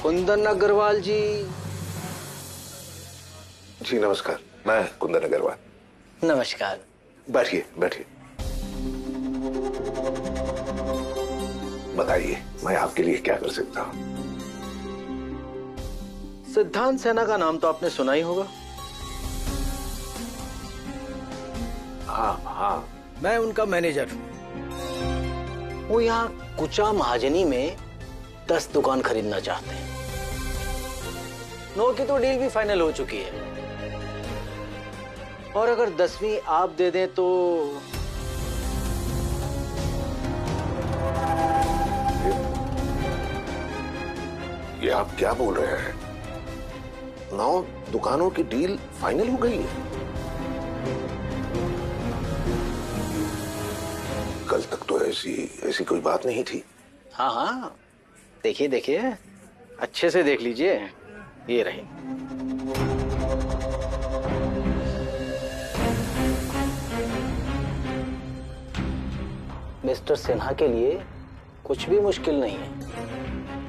कुंदन अग्रवाल जी। जी नमस्कार, मैं कुंदन अग्रवाल। नमस्कार। बैठिए बैठिए। बताइए मैं आपके लिए क्या कर सकता हूँ। सिद्धांत सेना का नाम तो आपने सुना ही होगा। हाँ हाँ। मैं उनका मैनेजर हूं। वो यहाँ कुचा महाजनी में 10 दुकान खरीदना चाहते हैं। 9 की तो डील भी फाइनल हो चुकी है, और अगर 10वीं आप दे दें तो ये आप क्या बोल रहे हैं? 9 दुकानों की डील फाइनल हो गई है? कल तक तो ऐसी कोई बात नहीं थी। हाँ हाँ, देखिए देखिए, अच्छे से देख लीजिए, ये रही। मिस्टर सिन्हा के लिए कुछ भी मुश्किल नहीं है।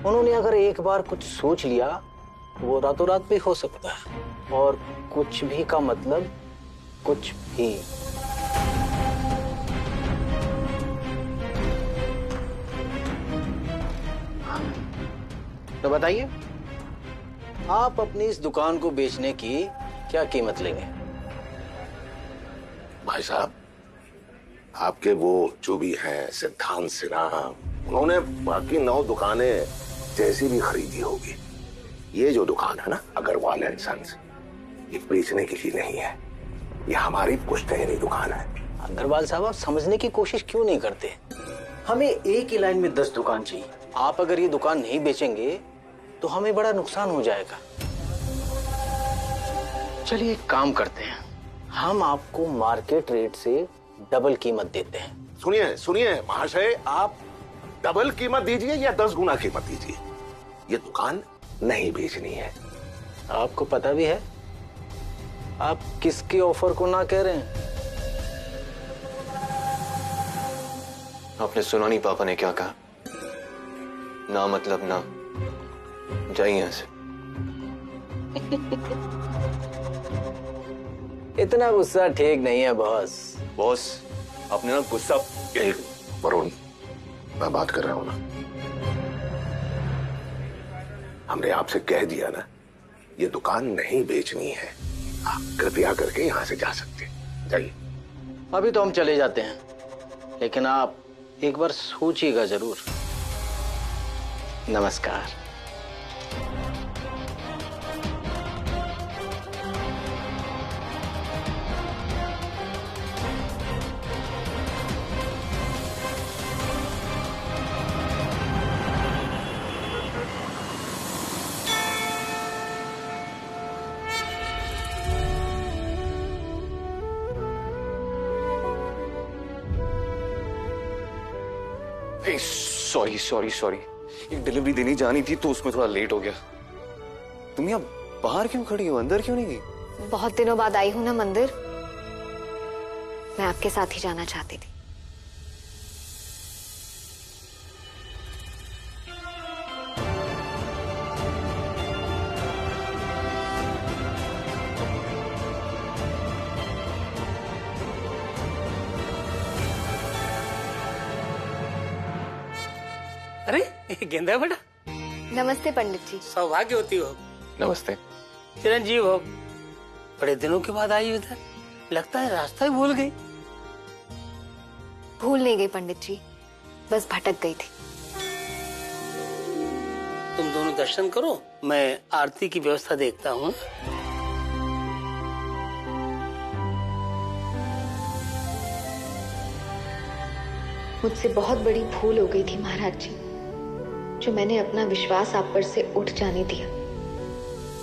उन्होंने अगर एक बार कुछ सोच लिया वो रातों रात भी हो सकता है, और कुछ भी का मतलब कुछ भी। तो बताइए, आप अपनी इस दुकान को बेचने की क्या कीमत लेंगे? भाई साहब, आपके वो जो भी हैं सिद्धांत सिन्हा, उन्होंने बाकी 9 दुकानें जैसी भी खरीदी होगी। ये जो दुकान है ना अग्रवाल एंड सन्स, ये बेचने के लिए नहीं है, ये हमारी पुश्तैनी दुकान है। अग्रवाल साहब, आप समझने की कोशिश क्यों नहीं करते? हमें एक ही लाइन में 10 दुकान चाहिए। आप अगर ये दुकान नहीं बेचेंगे तो हमें बड़ा नुकसान हो जाएगा। चलिए एक काम करते हैं, हम आपको मार्केट रेट से डबल कीमत देते हैं। सुनिए सुनिए महाशय, आप डबल कीमत दीजिए या 10 गुना कीमत दीजिए, ये दुकान नहीं बेचनी है। आपको पता भी है आप किसके ऑफर को ना कह रहे हैं? आपने सुना नहीं पापा ने क्या कहा? ना मतलब ना, जाइए यहां से। इतना गुस्सा ठीक नहीं है बॉस। बॉस, आपने ना गुस्सा। वरुण, मैं बात कर रहा हूं ना, हमने आपसे कह दिया ना, ये दुकान नहीं बेचनी है। आप कृपया करके यहां से जा सकते हैं, जाइए। अभी तो हम चले जाते हैं, लेकिन आप एक बार सोचिएगा जरूर। नमस्कार। सॉरी सॉरी सॉरी, एक डिलीवरी देनी जानी थी तो उसमें थोड़ा लेट हो गया। तुम यहाँ बाहर क्यों खड़ी हो, अंदर क्यों नहीं गई? बहुत दिनों बाद आई हूं ना मंदिर, मैं आपके साथ ही जाना चाहती थी। अरे ये गेंदा बेटा, नमस्ते पंडित जी। सौभाग्यवती हो। नमस्ते। चिरंजीव हो। बड़े दिनों के बाद आई उधर, लगता है रास्ता ही भूल गई। भूल नहीं गई पंडित जी, बस भटक गई थी। तुम दोनों दर्शन करो, मैं आरती की व्यवस्था देखता हूँ। मुझसे बहुत बड़ी भूल हो गई थी महाराज जी, जो मैंने अपना विश्वास आप पर से उठ जाने दिया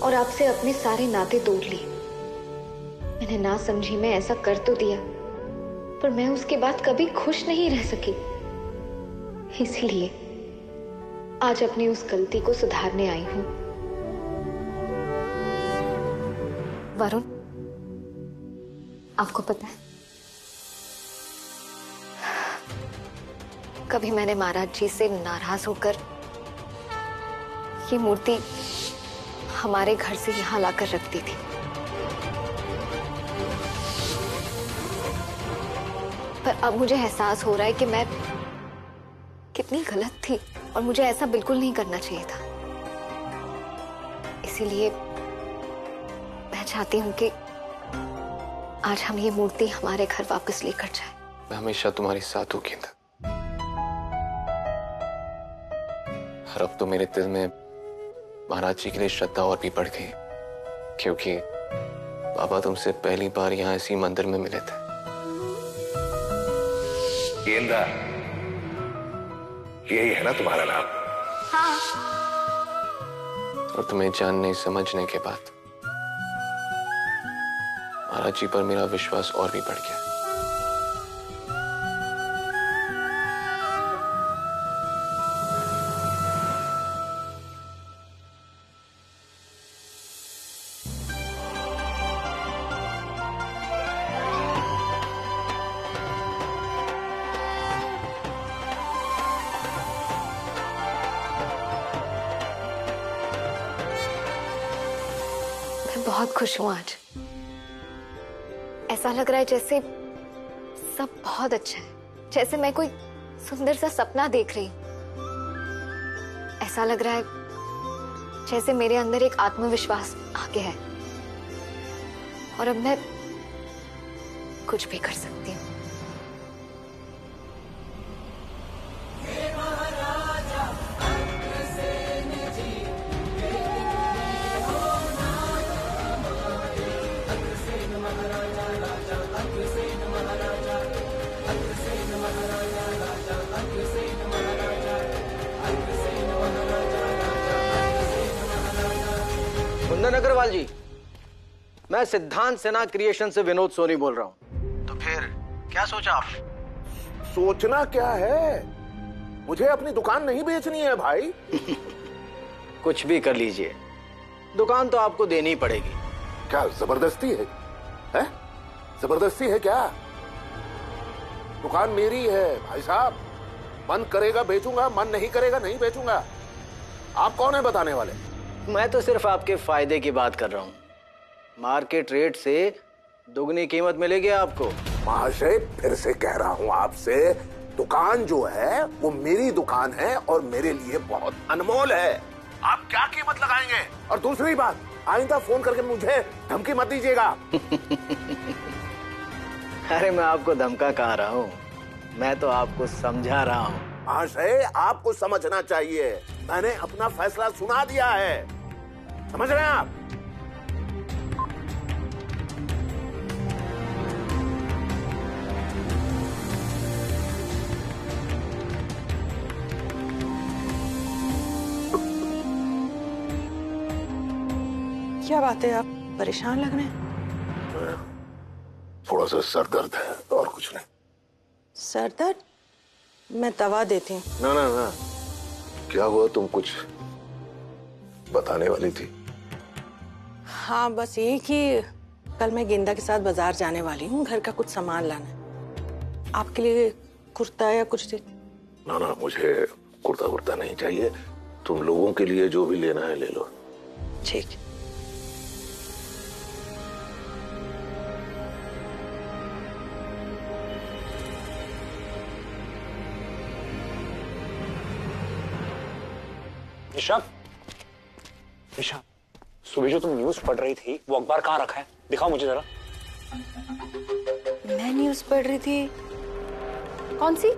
और आपसे अपने सारे नाते तोड़ लिए। मैंने ना समझी में ऐसा कर तो दिया, पर मैं उसके बाद कभी खुश नहीं रह सकी। इसलिए आज अपनी उस गलती को सुधारने आई हूं। वरुण, आपको पता है, कभी मैंने महाराज जी से नाराज होकर ये मूर्ति हमारे घर से यहाँ लाकर रख दी थी, पर अब मुझे एहसास हो रहा है कि मैं कितनी गलत थी और मुझे ऐसा बिल्कुल नहीं करना चाहिए था। इसीलिए मैं चाहती हूँ कि आज हम ये मूर्ति हमारे घर वापस लेकर जाएं। मैं हमेशा तुम्हारे साथ हूँ गेंदा। और अब तो मेरे दिल में महाराज जी के लिए श्रद्धा और भी बढ़ गई, क्योंकि बाबा तुमसे पहली बार यहाँ इसी मंदिर में मिले थे। गेंदा, यही है ना तुम्हारा नाम? हाँ। और तुम्हें जानने समझने के बाद महाराज जी पर मेरा विश्वास और भी बढ़ गया। मैं बहुत खुश हूँ आज। ऐसा लग रहा है जैसे सब बहुत अच्छा है, जैसे मैं कोई सुंदर सा सपना देख रही हूँ। ऐसा लग रहा है जैसे मेरे अंदर एक आत्मविश्वास आ गया है और अब मैं कुछ भी कर सकती हूँ। कुंदन अग्रवाल जी, मैं सिद्धांत सिन्हा क्रिएशन से विनोद सोनी बोल रहा हूँ। तो फिर क्या सोचा आपने? सोचना क्या है, मुझे अपनी दुकान नहीं बेचनी है भाई। कुछ भी कर लीजिए, दुकान तो आपको देनी ही पड़ेगी। क्या जबरदस्ती है? हैं? जबरदस्ती है क्या? दुकान मेरी है भाई साहब, मन करेगा बेचूंगा, मन नहीं करेगा नहीं बेचूंगा। आप कौन है बताने वाले? मैं तो सिर्फ आपके फायदे की बात कर रहा हूँ। मार्केट रेट से दुगनी कीमत मिलेगी आपको। महाशय, फिर से कह रहा हूँ आपसे, दुकान जो है वो मेरी दुकान है और मेरे लिए बहुत अनमोल है। आप क्या कीमत लगाएंगे? और दूसरी बात, आइंदा फोन करके मुझे धमकी मत दीजिएगा। अरे मैं आपको धमका कहाँ रहा हूँ, मैं तो आपको समझा रहा हूँ। महाशय, आपको समझना चाहिए, मैंने अपना फैसला सुना दिया है, समझ रहे हैं आप? क्या बात है, आप परेशान लग रहे हैं? थोड़ा सा सर दर्द है और कुछ नहीं। सर दर्द? मैं दवा देती हूँ। ना ना ना, क्या हुआ? तुम कुछ बताने वाली थी। हाँ, बस ये कि कल मैं गेंदा के साथ बाजार जाने वाली हूँ, घर का कुछ सामान लाना है। आपके लिए कुर्ता या कुछ दे? ना ना, मुझे कुर्ता वुर्ता नहीं चाहिए, तुम लोगों के लिए जो भी लेना है ले लो। ठीक। निशा, निशा, सुबह जो तुम न्यूज पढ़ रही थी वो अखबार कहाँ रखा है? दिखाओ मुझे जरा। मैं न्यूज पढ़ रही थी। कौन सी?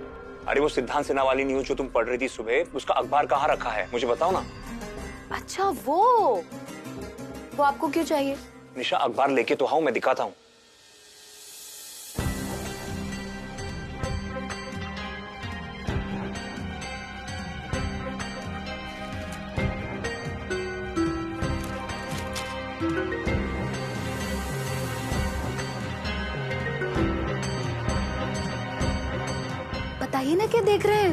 अरे वो सिद्धांत सिन्हा वाली न्यूज जो तुम पढ़ रही थी सुबह, उसका अखबार कहाँ रखा है मुझे बताओ ना। अच्छा, वो आपको क्यों चाहिए? निशा, अखबार लेके तो आओ, मैं दिखाता हूँ। बताइए ना, क्या देख रहे हैं?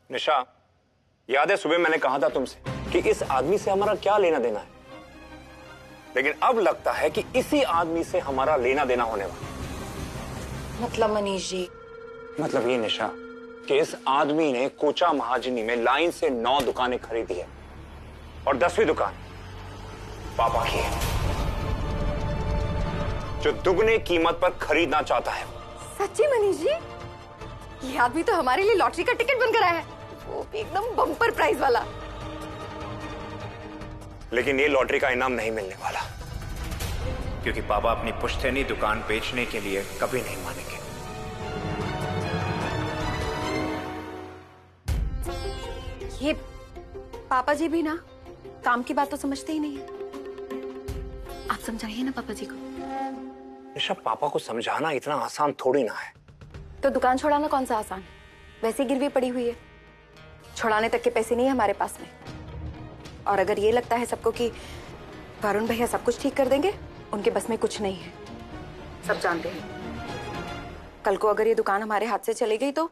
निशा, याद है सुबह मैंने कहा था तुमसे कि इस आदमी से हमारा क्या लेना देना है, लेकिन अब लगता है कि इसी आदमी से हमारा लेना देना होने वाला। मतलब मनीष जी? मतलब ये निशा कि इस आदमी ने कोचा महाजनी में लाइन से 9 दुकानें खरीदी है और 10वीं दुकान पापा की है, जो दुगने कीमत पर खरीदना चाहता है। सच्ची मनीष जी, ये आदमी तो हमारे लिए लॉटरी का टिकट बनकर आया है, वो भी एकदम बम्पर प्राइज वाला। लेकिन ये लॉटरी का इनाम नहीं मिलने वाला, क्योंकि पापा अपनी पुश्तैनी दुकान बेचने के लिए कभी नहीं मानेंगे। ये पापा जी भी ना काम की बात तो समझते ही नहीं है। आप समझाइए ना पापा जी को। निशा, पापा को समझाना इतना आसान थोड़ी ना है। तो दुकान छोड़ाना कौन सा आसान है, वैसे गिरवी पड़ी हुई है, छोड़ाने तक के पैसे नहीं है हमारे पास में। और अगर ये लगता है सबको कि वरुण भैया सब कुछ ठीक कर देंगे, उनके बस में कुछ नहीं है, सब जानते हैं। कल को अगर ये दुकान हमारे हाथ से चली गई तो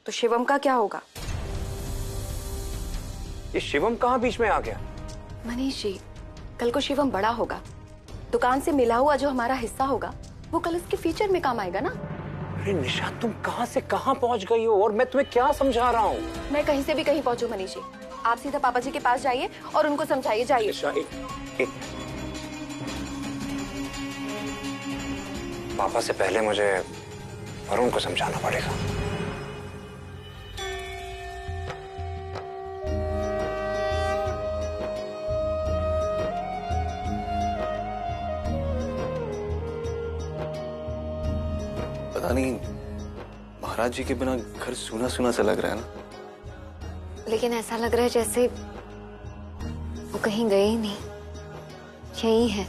शिवम का क्या होगा? ये शिवम कहाँ बीच में आ गया? मनीष जी, कल को शिवम बड़ा होगा, दुकान से मिला हुआ जो हमारा हिस्सा होगा वो कल इसके फ्यूचर में काम आएगा ना। अरे निशा, तुम कहाँ से कहाँ पहुँच गई हो और मैं तुम्हें क्या समझा रहा हूँ? मैं कहीं से भी कहीं पहुंचू मनीष जी, आप सीधा पापा जी के पास जाइए और उनको समझाइए। जाइए। निशा, एक पापा से पहले मुझे वरुण को समझाना पड़ेगा। पता नहीं, महाराज जी के बिना घर सूना सूना सा लग रहा है ना। लेकिन ऐसा लग रहा है जैसे वो कहीं गए ही नहीं, यही है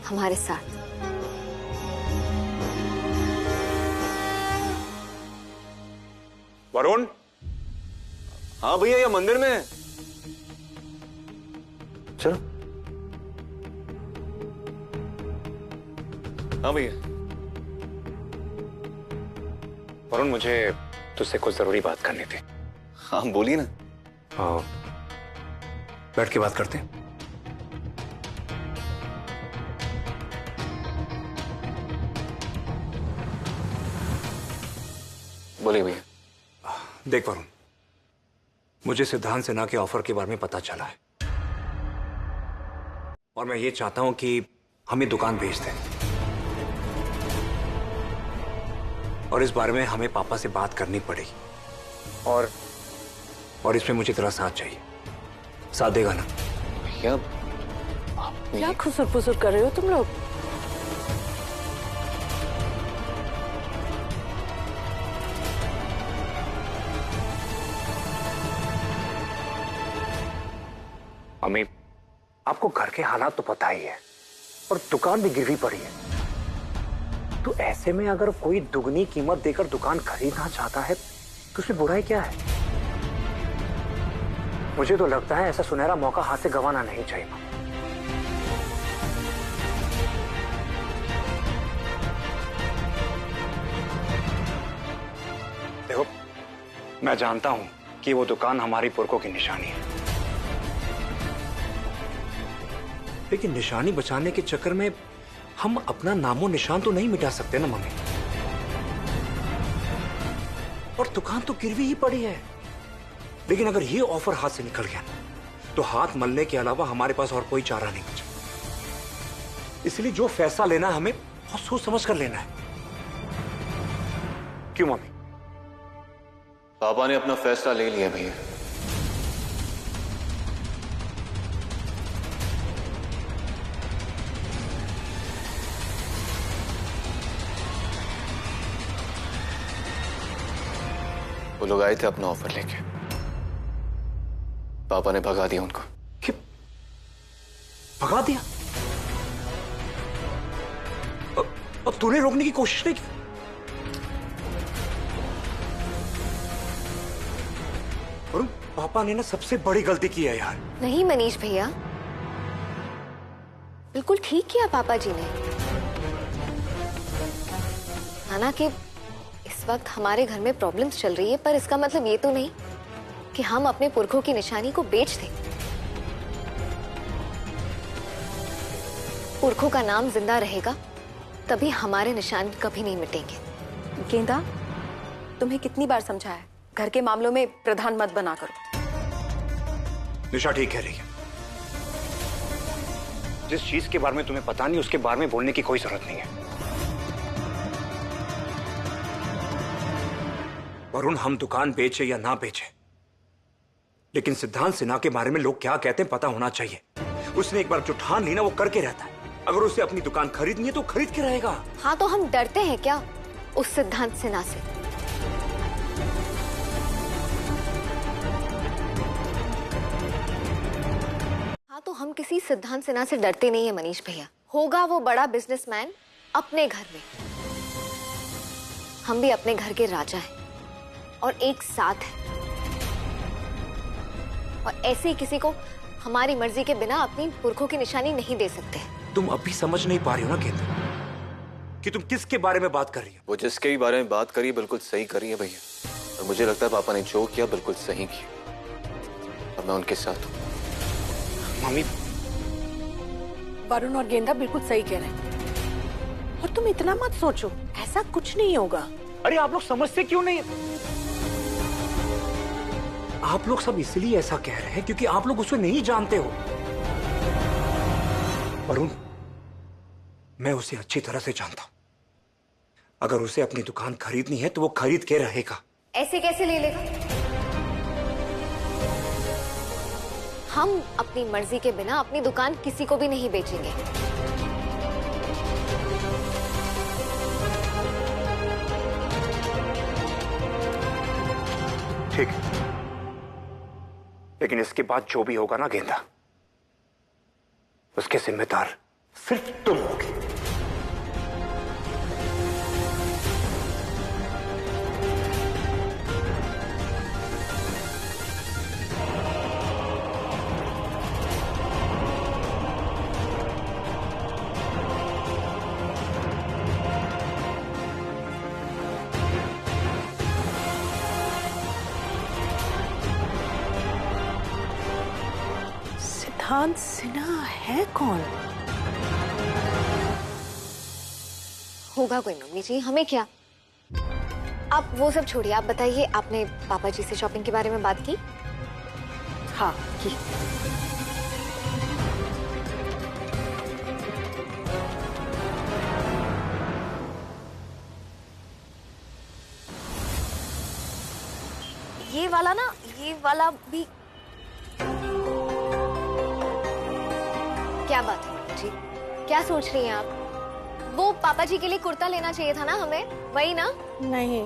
हमारे साथ। वरुण? हाँ भैया, ये मंदिर में है। चलो। हाँ भैया। वरुण, मुझे तुझसे कुछ जरूरी बात करनी थी। हाँ बोलिए ना। बैठ के बात करते हैं। बोलिए भैया। देख वरुण, मुझे सिद्धांत सिन्हा के ऑफर के बारे में पता चला है और मैं ये चाहता हूं कि हम ये दुकान बेच दें। और इस बारे में हमें पापा से बात करनी पड़ेगी और इसमें मुझे तेरा साथ चाहिए। साथ देगा ना? भैया क्या खुसुर पुसुर कर रहे हो तुम लोग? अम्मी, आपको घर के हालात तो पता ही है और दुकान भी गिरवी पड़ी है। तो ऐसे में अगर कोई दुगनी कीमत देकर दुकान खरीदना चाहता है तो उसमें बुराई क्या है? मुझे तो लगता है ऐसा सुनहरा मौका हाथ से गंवाना नहीं चाहिए। देखो, मैं जानता हूं कि वो दुकान हमारी पुरखों की निशानी है, लेकिन निशानी बचाने के चक्कर में हम अपना नामो निशान तो नहीं मिटा सकते ना मम्मी। और दुकान तो गिरवी ही पड़ी है। लेकिन अगर ये ऑफर हाथ से निकल गया तो हाथ मलने के अलावा हमारे पास और कोई चारा नहीं बचा। इसलिए जो फैसला लेना है हमें बहुत सोच समझ कर लेना है। क्यों मम्मी? पापा ने अपना फैसला ले लिया भैया। वो लोग आए थे अपना ऑफर लेके, पापा ने भगा दिया उनको। कि भगा दिया? और तूने रोकने की कोशिश नहीं की? और पापा ने ना सबसे बड़ी गलती की है यार। नहीं मनीष भैया, बिल्कुल ठीक किया पापा जी ने। माना कि इस वक्त हमारे घर में प्रॉब्लम्स चल रही है, पर इसका मतलब ये तो नहीं कि हम अपने पुरखों की निशानी को बेच दें। पुरखों का नाम जिंदा रहेगा तभी हमारे निशान कभी नहीं मिटेंगे। गेंदा, तुम्हें कितनी बार समझाया, घर के मामलों में प्रधान मत बना करो। निशा ठीक कह रही है। जिस चीज के बारे में तुम्हें पता नहीं उसके बारे में बोलने की कोई जरूरत नहीं है। वरुण, हम दुकान बेचे या ना बेचे, लेकिन सिद्धांत सिन्हा के बारे में लोग क्या कहते हैं पता होना चाहिए। उसने एक बार जो ठान ली ना वो करके रहता है। अगर उसे अपनी दुकान खरीदनी है तो खरीद के रहेगा। हाँ, तो हम डरते हैं क्या उस सिद्धांत सिन्हा से? हाँ, तो हम किसी सिद्धांत सिन्हा से डरते नहीं है मनीष भैया। होगा वो बड़ा बिजनेसमैन अपने घर में, हम भी अपने घर के राजा हैं और एक साथ हैं। और ऐसे ही किसी को हमारी मर्जी के बिना अपनी पुरखों की निशानी नहीं दे सकते। तुम अभी समझ नहीं पा रही हो ना केंद्र कि तुम किसके बारे में बात कर रही हो। वो जिसके भी बारे में बात करी बिल्कुल सही करी है भैया, और मुझे लगता है पापा ने जो किया बिल्कुल सही किया। अब मैं उनके साथ हूँ। मम्मी, वरुण और गेंदा बिल्कुल सही कह रहे हैं। और तुम इतना मत सोचो, ऐसा कुछ नहीं होगा। अरे आप लोग समझते क्यों नहीं? आप लोग सब इसलिए ऐसा कह रहे हैं क्योंकि आप लोग उसे नहीं जानते हो। वरुण, मैं उसे अच्छी तरह से जानता हूं। अगर उसे अपनी दुकान खरीदनी है तो वो खरीद के रहेगा। ऐसे कैसे ले लेगा? हम अपनी मर्जी के बिना अपनी दुकान किसी को भी नहीं बेचेंगे। ठीक है, लेकिन इसके बाद जो भी होगा ना गेंदा, उसके जिम्मेदार सिर्फ तुम होगे। सिद्धांत सिन्हा है कौन? होगा कोई मम्मी जी, हमें क्या। आप वो सब छोड़िए, आप बताइए, आपने पापा जी से शॉपिंग के बारे में बात की? हाँ की। ये वाला ना, ये वाला भी। क्या बात है मम्मी जी, क्या सोच रही हैं आप? वो पापा जी के लिए कुर्ता लेना चाहिए था ना हमें, वही ना? नहीं,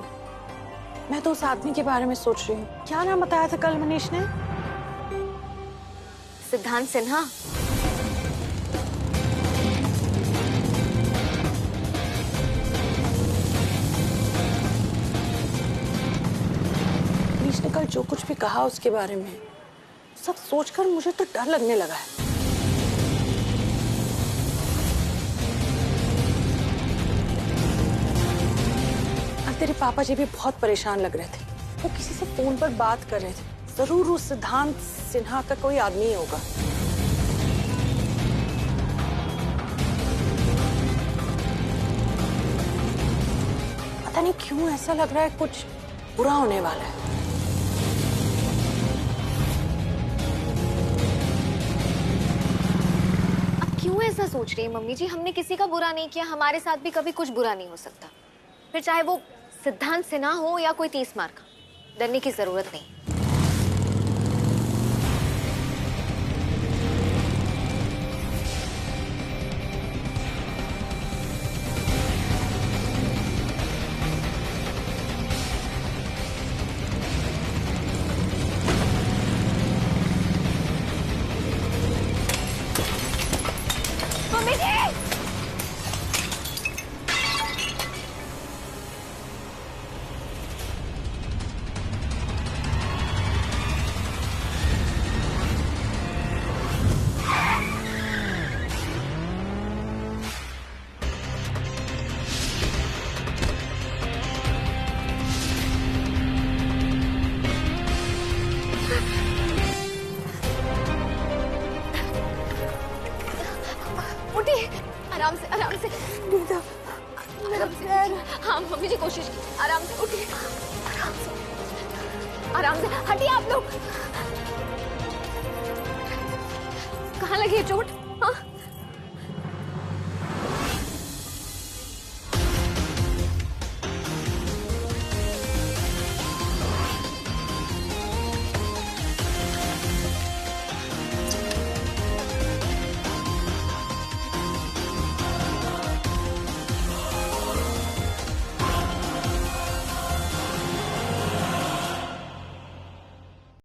मैं तो उस आदमी के बारे में सोच रही हूँ। क्या नाम बताया था कल मनीष ने? सिद्धांत सिन्हा। मनीष ने कल जो कुछ भी कहा उसके बारे में, सब सोचकर मुझे तो डर लगने लगा है। तेरे पापा जी भी बहुत परेशान लग रहे थे। वो किसी से फोन पर बात कर रहे थे। जरूर उस सिद्धांत सिन्हा का कोई आदमी ही होगा। पता नहीं क्यों ऐसा लग रहा है कुछ बुरा होने वाला है। अब क्यों ऐसा सोच रही है मम्मी जी? हमने किसी का बुरा नहीं किया, हमारे साथ भी कभी कुछ बुरा नहीं हो सकता। फिर चाहे वो सिद्धांत सिन्हा हो या कोई 30 मार का, डरने की जरूरत नहीं। मम्मी जी! आराम से, आराम से। आराम से। हाँ मम्मी जी, कोशिश की। आराम से उठिए, आराम से। आराम से हटिए आप लोग। कहाँ लगी है चोट? हाँ